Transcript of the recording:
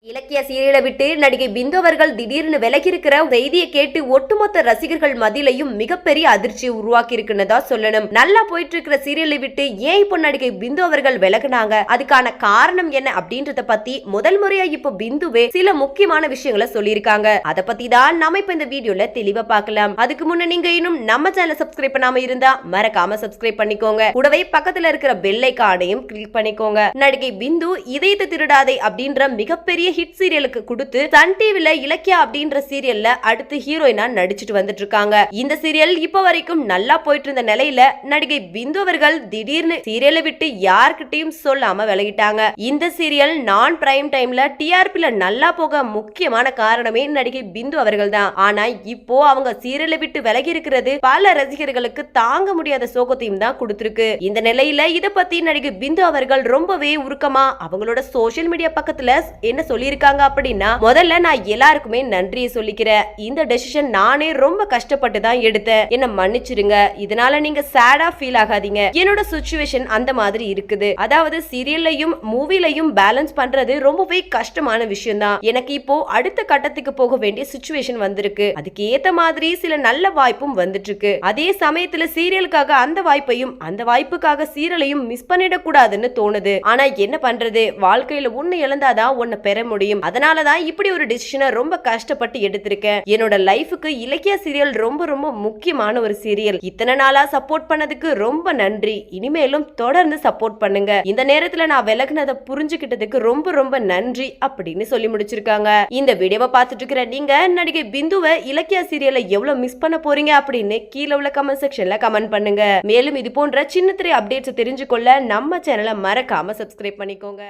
இலக்கிய சீரியலை விட்டு நடிகை பிந்து அவர்கள் திடீர்னு விலகி இருக்கிற செய்தியை கேட்டு ஒட்டுமொத்த ரசிகர்கள் மத்தியிலையும் மிகப்பெரிய அதிர்ச்சியை உருவாக்கி இருக்குன்னு சொல்லணும். நல்லா போயிட்டு இருக்கிற சீரியலை விட்டு ஏன் இப்போ நடிகை பிந்து அவர்கள் விலகுனாங்க, அதுக்கான காரணம் என்ன அப்படின்றத பத்தி முதல் முறையா இப்போ பிந்துவே சில முக்கியமான விஷயங்களை சொல்லியிருக்காங்க. அதை பத்தி தான் நம்ம இப்ப இந்த வீடியோல தெளிவா பார்க்கலாம். அதுக்கு முன்ன நீங்க இன்னும் நம்ம சேனலை சப்ஸ்கிரைப் பண்ணாம இருந்தா மறக்காம சப்ஸ்கிரைப் பண்ணிக்கோங்க. கூடவே பக்கத்துல இருக்கிற பெல் ஐகானையும் கிளிக் பண்ணிக்கோங்க. நடிகை பிந்து இதயத்தை திருடாதே அப்படின்ற மிகப்பெரிய ஹிட் சீரியலுக்கு கொடுத்து சன் டிவில இலக்கியா அப்படின்ற சீரியல்ல அடுத்து ஹீரோயினா நடிச்சிட்டு வந்துட்டு இருக்காங்க. இந்த சீரியல் இப்ப வரைக்கும் நல்லா போயிட்டு இருந்த நிலையில நடிகை பிந்து அவர்கள் திடீர்னு சீரியலை விட்டு யார்கிட்டையும் சொல்லாம விலகிட்டாங்க. இந்த சீரியல் நான் பிரைம் டைம்ல டிஆர்பில நல்லா போக முக்கியமான காரணமே நடிகை பிந்து அவர்கள் தான். ஆனா இப்போ அவங்க சீரியலை விட்டு விலகி இருக்கிறது பல ரசிகர்களுக்கு தாங்க முடியாத சோகத்தையும் தான் கொடுத்திருக்கு. இந்த நிலையில இத பத்தி நடிகை பிந்து அவர்கள் ரொம்பவே உருக்கமா அவங்களோட சோசியல் மீடியா பக்கத்துல என்ன சொல்லியிருக்காங்க அப்படின்னா, முதல்ல நான் எல்லாருக்குமே நன்றியை சொல்லிக்கிறேன். இந்த டெசிஷன் நானே ரொம்ப கஷ்டப்பட்டு தான் எடுத்தேன். என்ன மன்னிச்சிருங்க. இதனால நீங்க சேடா ஃபீல் ஆகாதீங்க. என்னோட சிச்சுவேஷன் அந்த மாதிரி இருக்குது. அதாவது சீரியல்லையும் மூவிலையும் பேலன்ஸ் பண்றது ரொம்பவே கஷ்டமான விஷயம் தான். எனக்கு இப்போ அடுத்த கட்டத்துக்கு போக வேண்டிய சிச்சுவேஷன் வந்திருக்கு. அதுக்கு ஏத்த மாதிரி சில நல்ல வாய்ப்பும் வந்துட்டு இருக்கு. அதே சமயத்துல சீரியலுக்காக அந்த வாய்ப்பையும் அந்த வாய்ப்புக்காக சீரியலையும் மிஸ் பண்ணிட கூடாதுன்னு தோணுது. ஆனா என்ன பண்றது, வாழ்க்கையில ஒண்ணு இழந்தாதான் ஒன்னு பெற முடியும். அதனாலதான் இப்படி ஒரு டிசிஷனை ரொம்ப கஷ்டப்பட்டு எடுத்திருக்கேன். என்னோட லைஃபுக்கு இலக்கிய சீரியல் ரொம்ப ரொம்ப முக்கியமான ஒரு சீரியல். இத்தனை நாளா சப்போர்ட் பண்ணதுக்கு ரொம்ப நன்றி. இனிமேலும் தொடர்ந்து சப்போர்ட் பண்ணுங்க. இந்த நேரத்துல நான் விலகுனதை புரிஞ்சுக்கிட்டதுக்கு ரொம்ப ரொம்ப நன்றி அப்படின்னு சொல்லி முடிச்சிருக்காங்க. இந்த வீடியோவை பார்த்துட்டு இருக்கிற நீங்க நடிகை பிந்துவை இலக்கிய சீரியலை எவ்வளவு மிஸ் பண்ண போறீங்க அப்படின்னு கீழே உள்ள கமெண்ட் செக்ஷன்ல கமெண்ட் பண்ணுங்க. மேலும் இது போன்ற சின்ன திரை அப்டேட்ஸ் தெரிஞ்சுக்கொள்ள நம்ம சேனலை மறக்காம சப்ஸ்கிரைப் பண்ணிக்கோங்க.